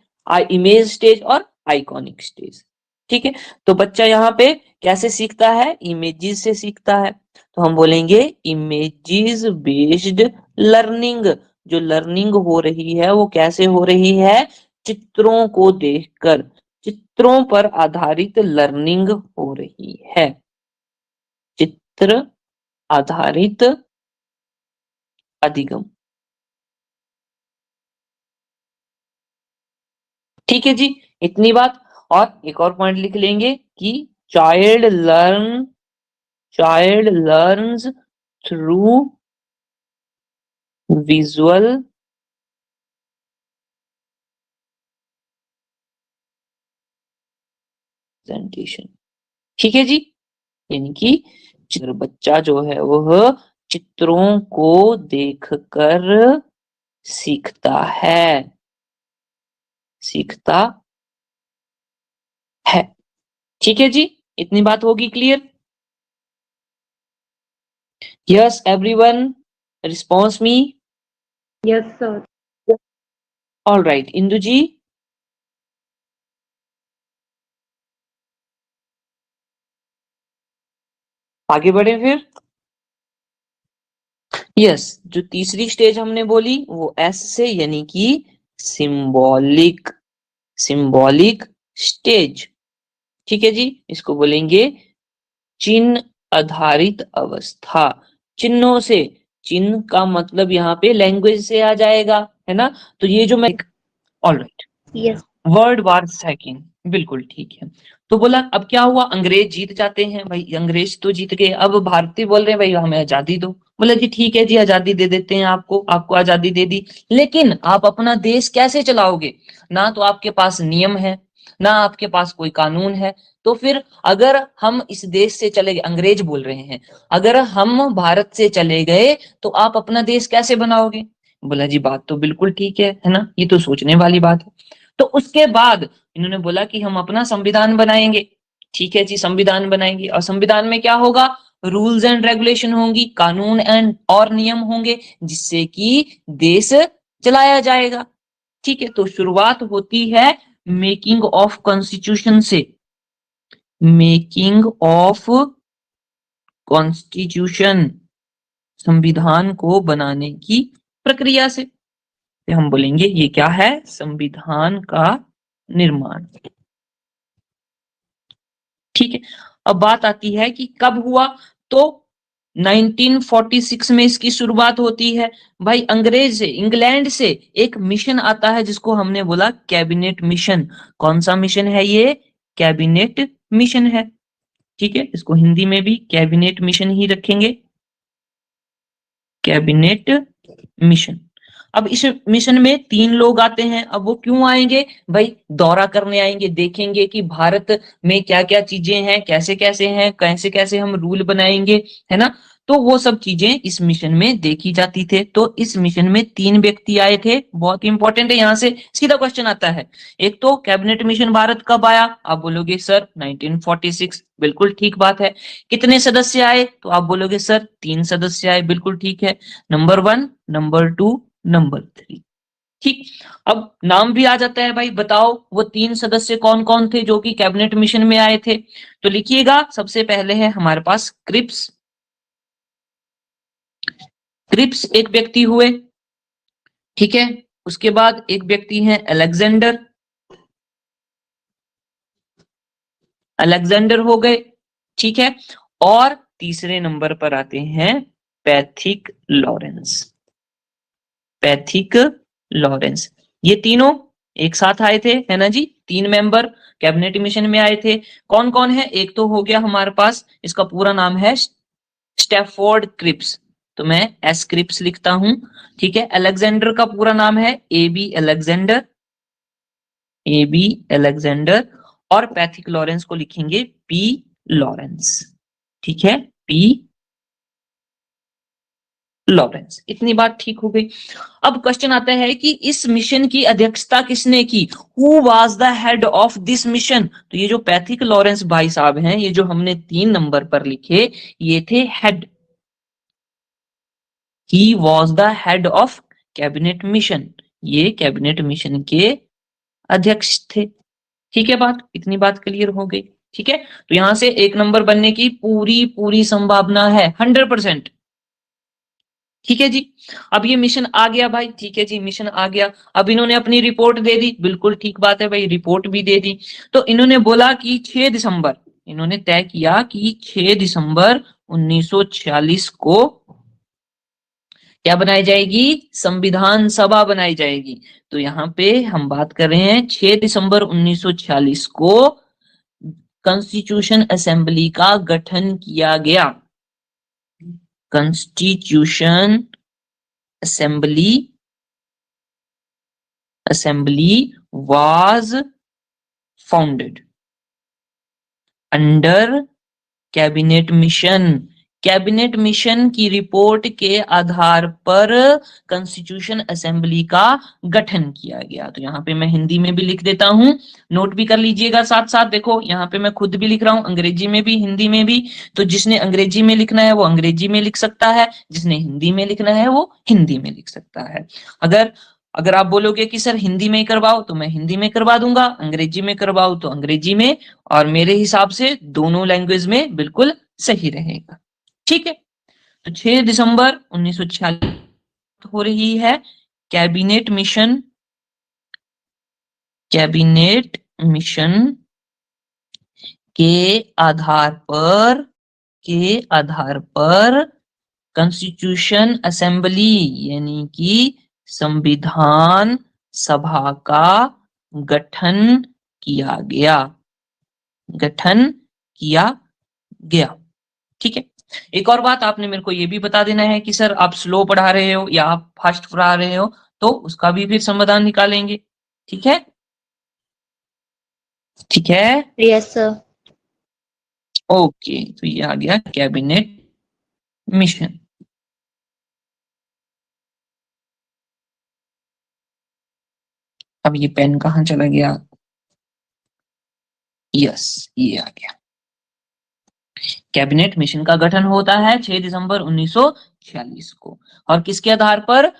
[SPEAKER 1] इमेज स्टेज और आइकॉनिक स्टेज। ठीक है, तो बच्चा यहाँ पे कैसे सीखता है? इमेजेस से सीखता है। तो हम बोलेंगे इमेजेस बेस्ड लर्निंग। जो लर्निंग हो रही है वो कैसे हो रही है? चित्रों को देखकर, चित्रों पर आधारित लर्निंग हो रही है। चित्र आधारित अधिगम। ठीक है जी, इतनी बात। और एक और पॉइंट लिख लेंगे कि child learn, child learns through visual presentation. ठीक है जी, यानी कि चित्र, बच्चा जो है वह चित्रों को देखकर सीखता है, सीखता है। ठीक है जी, इतनी बात होगी clear? Yes everyone, response me.
[SPEAKER 2] Yes sir.
[SPEAKER 1] All right, Indu ji आगे बढ़े फिर। यस, जो तीसरी स्टेज हमने बोली वो एस से, यानी कि सिंबॉलिक, सिंबॉलिक स्टेज। ठीक है जी, इसको बोलेंगे चिन्ह आधारित अवस्था। चिन्हों से, चिन्ह का मतलब यहाँ पे लैंग्वेज से आ जाएगा, है ना। तो ये जो मैं, alright,
[SPEAKER 2] yes
[SPEAKER 1] world war second, बिल्कुल ठीक है। तो बोला अब क्या हुआ, अंग्रेज जीत जाते हैं भाई, अंग्रेज तो जीत गए, अब भारतीय बोल रहे हैं भाई हमें आजादी दो। बोला जी ठीक है जी, आजादी दे देते हैं आपको, आपको आजादी दे दी, लेकिन आप अपना देश कैसे चलाओगे, ना तो आपके पास नियम है, ना आपके पास कोई कानून है। तो फिर अगर हम इस देश से चले गए, अंग्रेज बोल रहे हैं, अगर हम भारत से चले गए तो आप अपना देश कैसे बनाओगे। बोला जी बात तो बिल्कुल ठीक है ना, ये तो सोचने वाली बात है। तो उसके बाद इन्होंने बोला कि हम अपना संविधान बनाएंगे। ठीक है जी, संविधान बनाएंगे, और संविधान में क्या होगा, रूल्स एंड रेगुलेशन होंगी, कानून एंड और नियम होंगे, जिससे कि देश चलाया जाएगा। ठीक है, तो शुरुआत होती है मेकिंग ऑफ कॉन्स्टिट्यूशन से, मेकिंग ऑफ कॉन्स्टिट्यूशन, संविधान को बनाने की प्रक्रिया से। तो हम बोलेंगे ये क्या है, संविधान का निर्माण। ठीक है, अब बात आती है कि कब हुआ, तो 1946 में इसकी शुरुआत होती है। भाई अंग्रेज से, इंग्लैंड से एक मिशन आता है जिसको हमने बोला कैबिनेट मिशन। कौन सा मिशन है ये, कैबिनेट मिशन है। ठीक है, इसको हिंदी में भी कैबिनेट मिशन ही रखेंगे, कैबिनेट मिशन। अब इस मिशन में 3 लोग आते हैं। अब वो क्यों आएंगे भाई, दौरा करने आएंगे, देखेंगे कि भारत में क्या क्या चीजें हैं, कैसे कैसे हैं, कैसे कैसे हम रूल बनाएंगे, है ना। तो वो सब चीजें इस मिशन में देखी जाती थे। तो इस मिशन में 3 व्यक्ति आए थे, बहुत इंपॉर्टेंट है, यहां से सीधा क्वेश्चन आता है। एक तो कैबिनेट मिशन भारत कब आया, आप बोलोगे सर 1946, बिल्कुल ठीक बात है। कितने सदस्य आए, तो आप बोलोगे सर 3 सदस्य आए, बिल्कुल ठीक है। Number 1, number 2, number 3। ठीक, अब नाम भी आ जाता है भाई, बताओ वो 3 सदस्य कौन कौन थे जो कि कैबिनेट मिशन में आए थे। तो लिखिएगा, सबसे पहले है हमारे पास क्रिप्स, क्रिप्स एक व्यक्ति हुए। ठीक है, उसके बाद एक व्यक्ति है अलेक्जेंडर, अलेक्जेंडर हो गए। ठीक है, और तीसरे नंबर पर आते हैं पैथिक लॉरेंस, पैथिक लॉरेंस। ये तीनों एक साथ आए थे, है ना जी, 3 मेंबर कैबिनेट मिशन में आए थे। कौन कौन है, एक तो हो गया हमारे पास, इसका पूरा नाम है स्टैफोर्ड क्रिप्स, तो मैं एस क्रिप्स लिखता हूं। ठीक है, अलेक्जेंडर का पूरा नाम है A B Alexander, A B Alexander, और पैथिक लॉरेंस को लिखेंगे पी लॉरेंस। ठीक है, पी लॉरेंस। इतनी बात ठीक हो गई। अब क्वेश्चन आता है कि इस मिशन की अध्यक्षता किसने की, who was the head of this mission. तो ये जो पैथिक लॉरेंस भाई साहब हैं, ये जो हमने 3 नंबर पर लिखे, ये थे head, he was the head of cabinet mission, ये कैबिनेट मिशन के अध्यक्ष थे। ठीक है, बात, इतनी बात क्लियर हो गई। ठीक है, तो यहां से 1 नंबर बनने की पूरी पूरी संभावना है, 100%। ठीक है जी, अब ये मिशन आ गया भाई, ठीक है जी, मिशन आ गया। अब इन्होंने अपनी रिपोर्ट दे दी, बिल्कुल ठीक बात है भाई, रिपोर्ट भी दे दी। तो इन्होंने बोला कि 6 दिसंबर, इन्होंने तय किया कि 6 दिसंबर 1946 को क्या बनाई जाएगी, संविधान सभा बनाई जाएगी। तो यहाँ पे हम बात कर रहे हैं 6 दिसंबर 1946 को कॉन्स्टिट्यूशन असेंबली का गठन किया गया, constitution assembly, assembly was founded under cabinet mission. Cabinet mission की रिपोर्ट के आधार पर कॉन्स्टिट्यूशन असेंबली का गठन किया गया। तो यहाँ पे मैं हिंदी में भी लिख देता हूं, नोट भी कर लीजिएगा साथ साथ। देखो यहाँ पे मैं खुद भी लिख रहा हूं, अंग्रेजी में भी हिंदी में भी। तो जिसने अंग्रेजी में लिखना है वो अंग्रेजी में लिख सकता है, जिसने हिंदी में लिखना है वो हिंदी में लिख सकता है। अगर अगर आप बोलोगे कि सर हिंदी में करवाओ, तो मैं हिंदी में करवा दूंगा, अंग्रेजी में करवाओ तो अंग्रेजी में, और मेरे हिसाब से दोनों लैंग्वेज में बिल्कुल सही रहेगा। ठीक है, तो 6 दिसंबर 1946 हो रही है कैबिनेट मिशन के आधार पर कॉन्स्टिट्यूशन असेंबली यानी कि संविधान सभा का गठन किया गया। ठीक है। एक और बात आपने मेरे को ये भी बता देना है कि सर आप स्लो पढ़ा रहे हो या आप फास्ट पढ़ा रहे हो, तो उसका भी फिर समाधान निकालेंगे। ठीक है, ठीक है।
[SPEAKER 2] Yes sir.
[SPEAKER 1] ओके, तो ये आ गया कैबिनेट मिशन। अब ये पेन कहाँ चला गया? यस, ये आ गया। कैबिनेट मिशन का गठन होता है 6 दिसंबर 1946 को, और किसके आधार पर?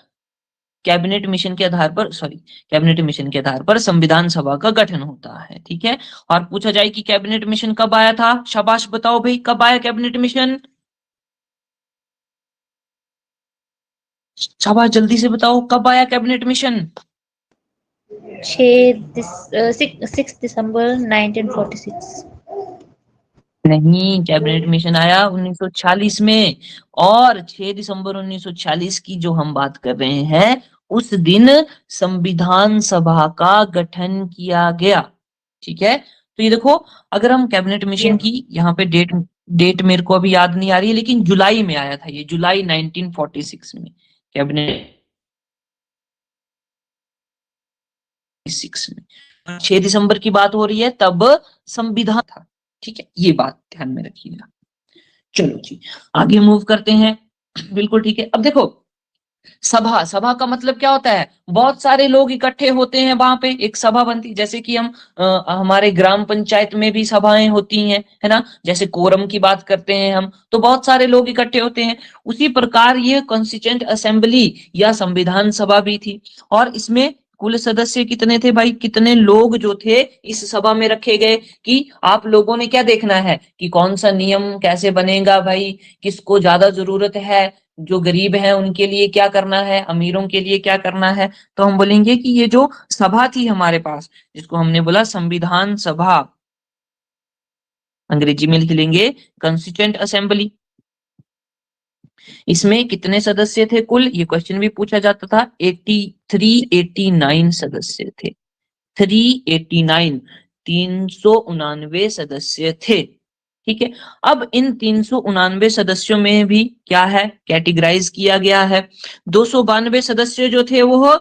[SPEAKER 1] कैबिनेट मिशन के आधार पर संविधान सभा का गठन होता है। ठीक है। और पूछा जाए कि कैबिनेट मिशन कब आया था? शाबाश, बताओ भाई, कब आया कैबिनेट मिशन? शाबाश, जल्दी से बताओ, कब आया कैबिनेट मिशन?
[SPEAKER 2] 6 दिसंबर 1946।
[SPEAKER 1] नहीं, कैबिनेट मिशन आया 1946 में, और 6 दिसंबर 1946 की जो हम बात कर रहे हैं, उस दिन संविधान सभा का गठन किया गया। ठीक है। तो ये देखो, अगर हम कैबिनेट मिशन की यहाँ पे डेट मेरे को अभी याद नहीं आ रही है, लेकिन जुलाई में आया था, ये जुलाई 1946 में कैबिनेट 6 में। 6 दिसंबर की बात हो रही है, तब संविधान था। ठीक है, ये बात ध्यान में रखिएगा। चलो जी, आगे मूव करते हैं। बिल्कुल ठीक है। अब देखो, सभा का मतलब क्या होता है? बहुत सारे लोग इकट्ठे होते हैं, वहां पे एक सभा बनती, जैसे कि हम हमारे ग्राम पंचायत में भी सभाएं होती हैं, है ना, जैसे कोरम की बात करते हैं हम, तो बहुत सारे लोग इकट्ठे होते हैं। उसी प्रकार ये कॉन्स्टिट्यूएंट असेंबली या संविधान सभा भी थी, और इसमें कुल सदस्य कितने थे भाई? कितने लोग जो थे इस सभा में रखे गए, कि आप लोगों ने क्या देखना है कि कौन सा नियम कैसे बनेगा भाई, किसको ज्यादा जरूरत है, जो गरीब हैं उनके लिए क्या करना है, अमीरों के लिए क्या करना है। तो हम बोलेंगे कि ये जो सभा थी हमारे पास, जिसको हमने बोला संविधान सभा, अंग्रेजी में लिख लेंगे कॉन्स्टिट्यूएंट असेंबली। इसमें कितने सदस्य थे कुल? ये क्वेश्चन भी पूछा जाता था। 89 सदस्य थे। 389, 389 सदस्य थे। ठीक है। अब इन 389 सदस्यों में भी क्या है, कैटेगराइज किया गया है। 292 सदस्य जो थे वो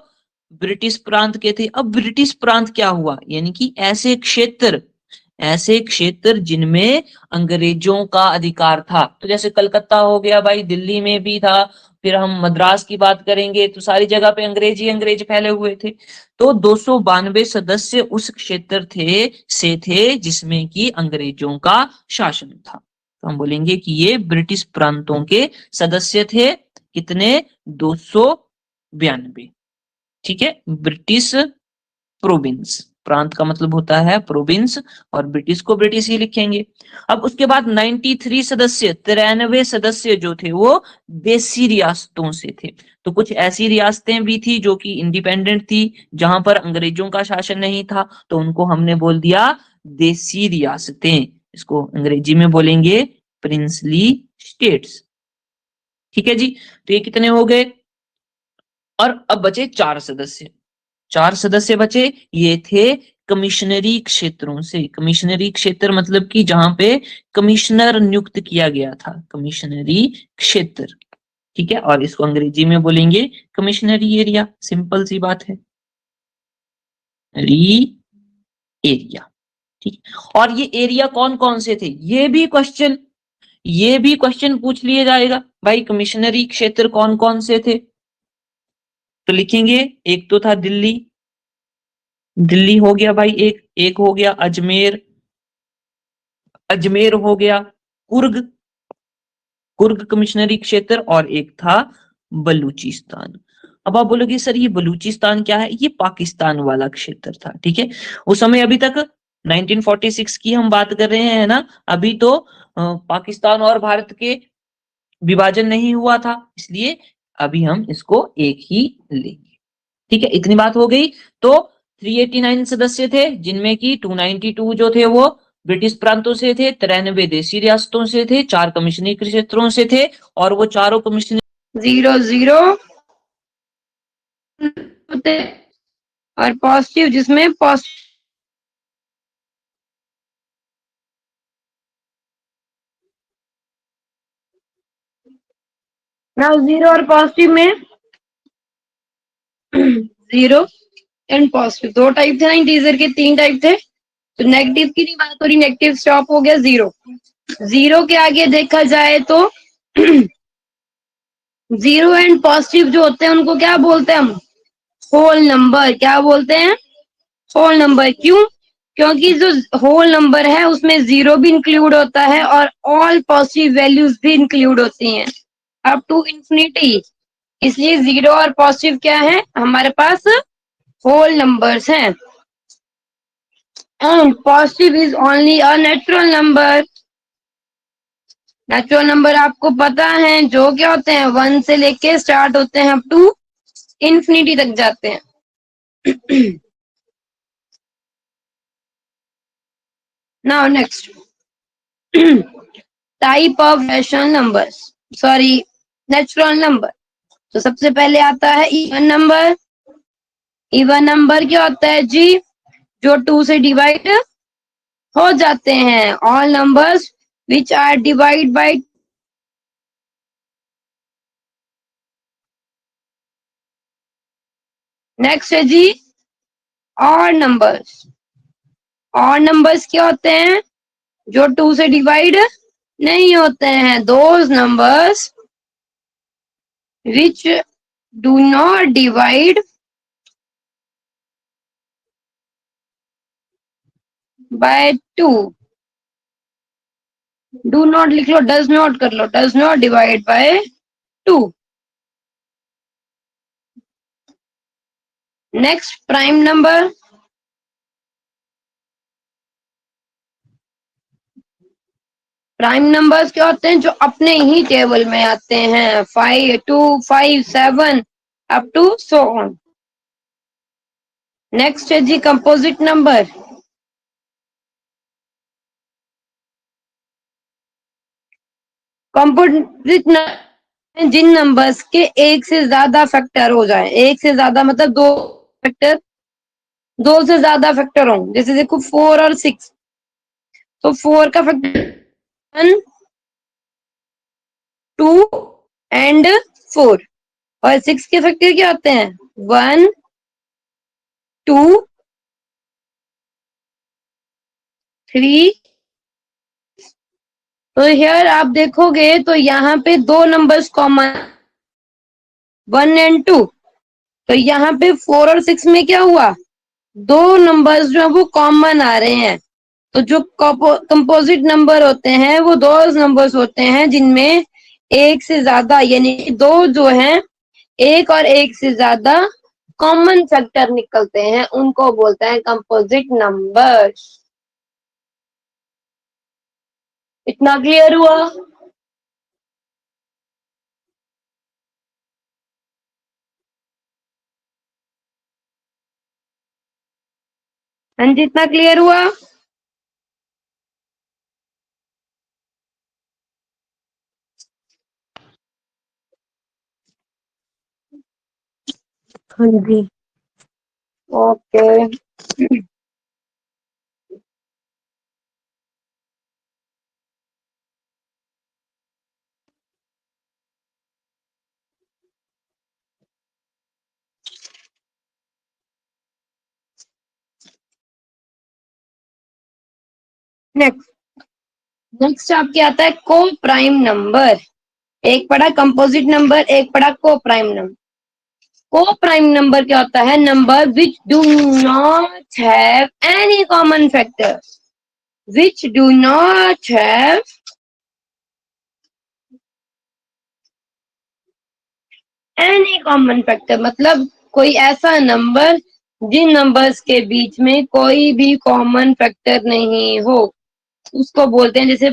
[SPEAKER 1] ब्रिटिश प्रांत के थे। अब ब्रिटिश प्रांत क्या हुआ? यानी कि ऐसे क्षेत्र जिनमें अंग्रेजों का अधिकार था। तो जैसे कलकत्ता हो गया भाई, दिल्ली में भी था, फिर हम मद्रास की बात करेंगे, तो सारी जगह पे अंग्रेज फैले हुए थे। तो 292 सदस्य उस क्षेत्र थे जिसमें कि अंग्रेजों का शासन था। तो हम बोलेंगे कि ये ब्रिटिश प्रांतों के सदस्य थे। कितने? 292। ठीक है। ब्रिटिश प्रोविंस, प्रांत का मतलब होता है प्रोविंस, और ब्रिटिश को ब्रिटिश ही लिखेंगे। अब उसके बाद 93 सदस्य जो थे वो देसी रियासतों से थे। तो कुछ ऐसी रियासतें भी थी जो कि इंडिपेंडेंट थी, जहां पर अंग्रेजों का शासन नहीं था, तो उनको हमने बोल दिया देसी रियासतें। इसको अंग्रेजी में बोलेंगे प्रिंसली स्टेट्स। ठीक है जी। तो ये कितने हो गए? और अब बचे 4 सदस्य बचे। ये थे कमिश्नरी क्षेत्रों से। कमिश्नरी क्षेत्र मतलब कि जहां पे कमिश्नर नियुक्त किया गया था, कमिश्नरी क्षेत्र। ठीक है। और इसको अंग्रेजी में बोलेंगे कमिश्नरी एरिया। सिंपल सी बात है, री एरिया। ठीक। और ये एरिया कौन कौन से थे? ये भी क्वेश्चन पूछ लिया जाएगा भाई, कमिश्नरी क्षेत्र कौन कौन से थे? तो लिखेंगे, एक तो था दिल्ली, दिल्ली हो गया भाई, एक हो गया अजमेर हो गया, कुर्ग कमिश्नरी क्षेत्र, और एक था बलूचिस्तान। अब आप बोलोगे सर ये बलूचिस्तान क्या है? ये पाकिस्तान वाला क्षेत्र था। ठीक है। उस समय, अभी तक 1946 की हम बात कर रहे हैं ना, अभी तो पाकिस्तान और भारत के विभाजन नहीं हुआ था, इसलिए अभी हम इसको एक ही लेंगे। ठीक है, इतनी बात हो गई। तो 389 सदस्य थे, जिनमें की 292 जो थे वो ब्रिटिश प्रांतों से थे, 93 देशी रियासतों से थे, 4 कमीशनी क्षेत्रों से थे, और वो चारों कमीशनी
[SPEAKER 2] 0 होते और पॉजिटिव जिसमें पॉजिटिव नाउ 0 और पॉजिटिव में 0 एंड पॉजिटिव दो टाइप थे ना, इंटीजर के 3 टाइप थे। तो नेगेटिव की नहीं बात हो रही, नेगेटिव स्टॉप हो गया 0। 0 के आगे देखा जाए तो 0 एंड पॉजिटिव जो होते हैं उनको क्या बोलते हैं हम? Whole number. क्या बोलते हैं? Whole number. क्यों? क्योंकि जो होल नंबर है उसमें 0 भी इंक्लूड होता है और ऑल पॉजिटिव वैल्यूज भी इंक्लूड होती हैं अप टू इंफिनिटी। इसलिए 0 और पॉजिटिव क्या है हमारे पास? होल नंबर्स हैं। And positive is only a natural number. Natural number आपको पता है जो क्या होते हैं, 1 से लेके स्टार्ट होते हैं अप टू इंफिनिटी तक जाते हैं। Now next type of rational numbers, sorry natural number. तो सबसे पहले आता है इवन नंबर। इवन नंबर क्या होता है जी? जो 2 से डिवाइड हो जाते हैं। All numbers which are divide by next है जी ऑड नंबर्स। ऑड नंबर्स क्या होते हैं? जो 2 से डिवाइड नहीं होते हैं। Those numbers which do not divide by 2। Do not लिख लो, डज नॉट कर लो, does not divide by 2। Next prime number. Prime numbers क्या होते हैं? जो अपने ही टेबल में आते हैं। 5 2 5 7 up to so on. Next है जी कंपोजिट नंबर। कंपोजिट जिन नंबर्स के एक से ज्यादा फैक्टर हो जाए। एक से ज्यादा मतलब दो फैक्टर, दो से ज्यादा फैक्टर हो। जैसे देखो 4 और 6, तो 4 का फैक्टर 1 2 एंड 4, और 6 के फैक्टर क्या होते हैं? 1 2 3। तो हियर आप देखोगे तो यहाँ पे दो नंबर्स कॉमन, 1 एंड 2। तो यहाँ पे 4 और 6 में क्या हुआ? दो नंबर्स जो है वो कॉमन आ रहे हैं। तो जो कंपोजिट नंबर होते हैं वो दो नंबर्स होते हैं जिनमें एक से ज्यादा, यानी दो जो हैं एक और एक से ज्यादा कॉमन फैक्टर निकलते हैं, उनको बोलते हैं कंपोजिट नंबर्स। इतना क्लियर हुआ? हाँ जी, इतना क्लियर हुआ? हाँ जी, ओके। नेक्स्ट आपके आता है को प्राइम नंबर। एक पढ़ा कंपोजिट नंबर, एक पढ़ा को प्राइम नंबर। को प्राइम नंबर क्या होता है? Number which do not have any common factor. Which do not have any common factor, मतलब कोई ऐसा नंबर जिन नंबर्स के बीच में कोई भी कॉमन फैक्टर नहीं हो, उसको बोलते हैं। जैसे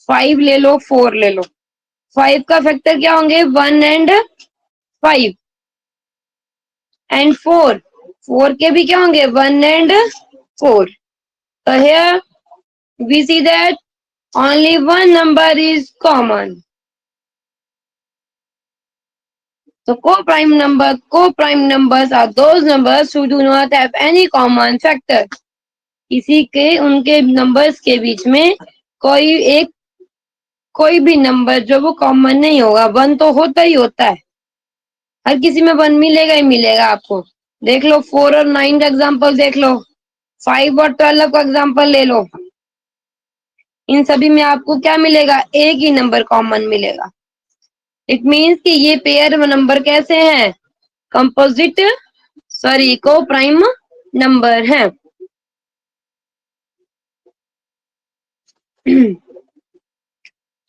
[SPEAKER 2] 5 ले लो, 4 ले लो।
[SPEAKER 3] 5 का फैक्टर क्या होंगे? 1 एंड 5 एंड 4, 4 के भी क्या होंगे? 1 and 4. So here we see that only one number is common. So co-prime numbers are those numbers who do not have any common factor. किसी के उनके नंबर्स के बीच में कोई भी नंबर जो वो कॉमन नहीं होगा. 1 तो होता ही होता है, हर किसी में 1 मिलेगा ही मिलेगा आपको. देख लो 4 और 9 का एग्जांपल देख लो, 5 और 12 का एग्जांपल ले लो. इन सभी में आपको क्या मिलेगा? एक ही नंबर कॉमन मिलेगा. इट मीन्स कि ये पेयर नंबर कैसे हैं? कंपोजिट को प्राइम नंबर है.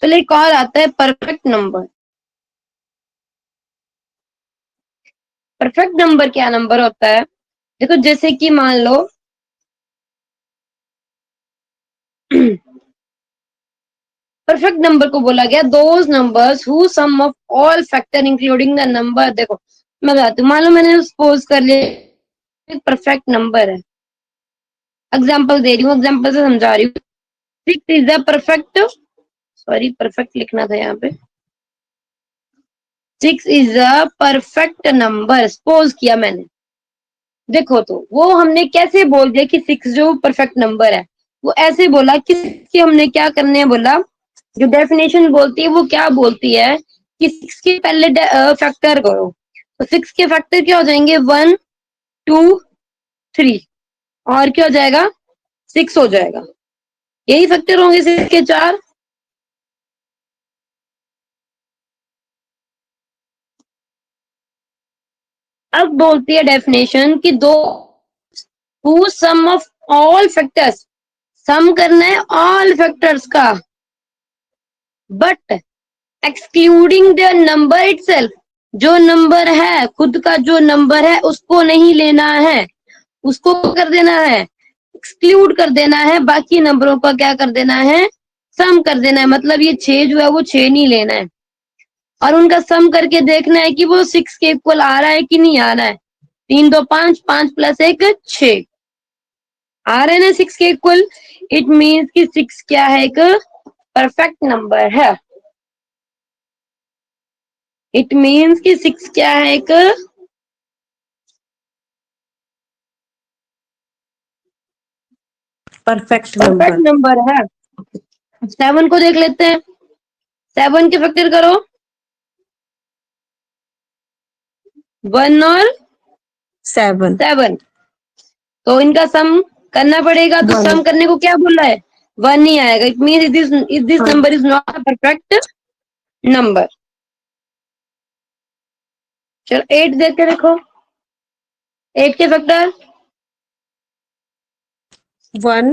[SPEAKER 3] चलिए एक और आता है परफेक्ट नंबर. परफेक्ट नंबर क्या नंबर होता है? देखो जैसे कि मान लो परफेक्ट नंबर को बोला गया those numbers who sum of all factor including the number. देखो मैं बताती हूँ, मान लो मैंने सपोज कर लिया परफेक्ट नंबर है, एग्जाम्पल दे रही हूँ, एग्जाम्पल से समझा रही हूँ. 6 is the perfect, sorry perfect लिखना था यहाँ पे. 6 is a perfect number suppose किया मैंने. देखो तो वो हमने कैसे बोल दिया कि 6 जो परफेक्ट नंबर है, वो ऐसे बोला कि हमने क्या करने बोला, जो डेफिनेशन बोलती है वो क्या बोलती है कि 6 के पहले फैक्टर करो. तो 6 के फैक्टर क्या हो जाएंगे? 1 2 3 और क्या हो जाएगा? 6 हो जाएगा. यही फैक्टर होंगे 6 के 4. अब बोलती है डेफिनेशन कि दो हु sum of all factors, sum करना है ऑल फैक्टर्स का, but excluding the number itself, जो नंबर है खुद का जो नंबर है उसको नहीं लेना है, उसको कर देना है एक्सक्लूड कर देना है, बाकी नंबरों का क्या कर देना है? सम कर देना है. मतलब ये 6 जो है वो 6 नहीं लेना है और उनका सम करके देखना है कि वो 6 के इक्वल आ रहा है कि नहीं आ रहा है. 3 2 5, 5 प्लस 1 6 आ रहे ना 6 के इक्वल. इट मीन्स कि 6 क्या है? एक परफेक्ट नंबर है. इट मीन्स कि 6 क्या है? एक
[SPEAKER 4] परफेक्ट
[SPEAKER 3] परफेक्ट
[SPEAKER 4] नंबर.
[SPEAKER 3] नंबर है. 7 को देख लेते हैं. 7 के फैक्टर करो, 1 और
[SPEAKER 4] 7.
[SPEAKER 3] 7, तो इनका सम करना पड़ेगा. तो
[SPEAKER 4] 1.
[SPEAKER 3] सम करने को क्या बोला है? 1 ही आएगा. इट मीन्स दिस
[SPEAKER 4] हाँ.
[SPEAKER 3] Number is not a perfect number. चलो 8 देख के देखो. 8 के फैक्टर
[SPEAKER 4] 1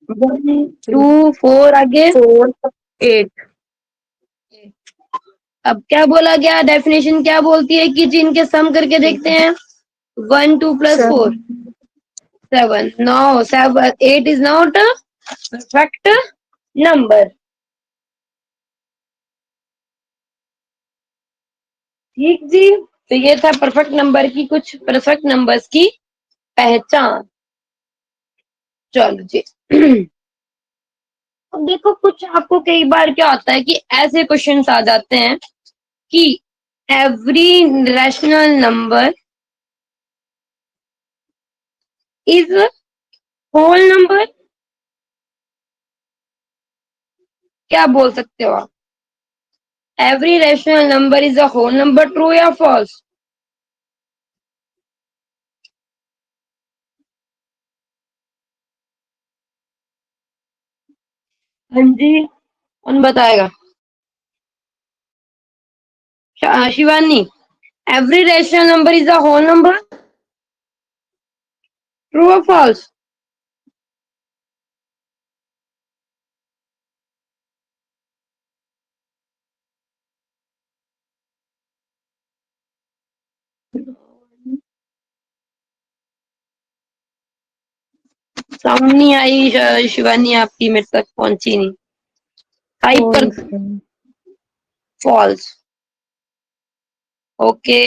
[SPEAKER 3] 1 2 4 आगे
[SPEAKER 4] 4 8.
[SPEAKER 3] अब क्या बोला गया? डेफिनेशन क्या बोलती है कि जिनके सम करके देखते हैं. 1 2 plus 4 7. No 7 8 is not a perfect number. ठीक जी. तो ये था परफेक्ट नंबर की कुछ परफेक्ट नंबर्स की पहचान. चलो जी. अब देखो कुछ आपको कई बार क्या होता है कि ऐसे क्वेश्चंस आ जाते हैं कि every rational number is whole number. क्या बोल सकते हो आप? Every rational number is a whole number, true या फॉल्स? हाँ जी, कौन बताएगा? Shivani, every rational number is a whole number, true और फॉल्स? साउंड नहीं आई शिवानी आपकी, मेरे तक पहुंची नहीं. टाइप कर. फॉल्स। ओके,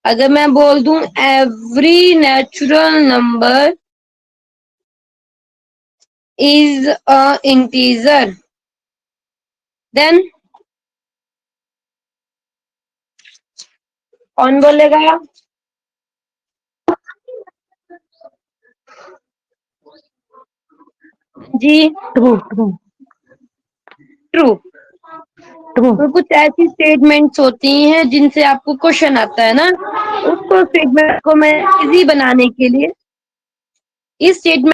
[SPEAKER 3] अगर मैं बोल दूं every natural number is a integer, then कौन बोलेगा? जी
[SPEAKER 1] ट्रू ट्रू
[SPEAKER 3] ट्रू।
[SPEAKER 1] ट्रू।
[SPEAKER 3] तो कुछ ऐसी स्टेटमेंट्स होती हैं जिनसे आपको क्वेश्चन आता है ना, उसको स्टेटमेंट को मैं इजी बनाने के लिए इस स्टेटमेंट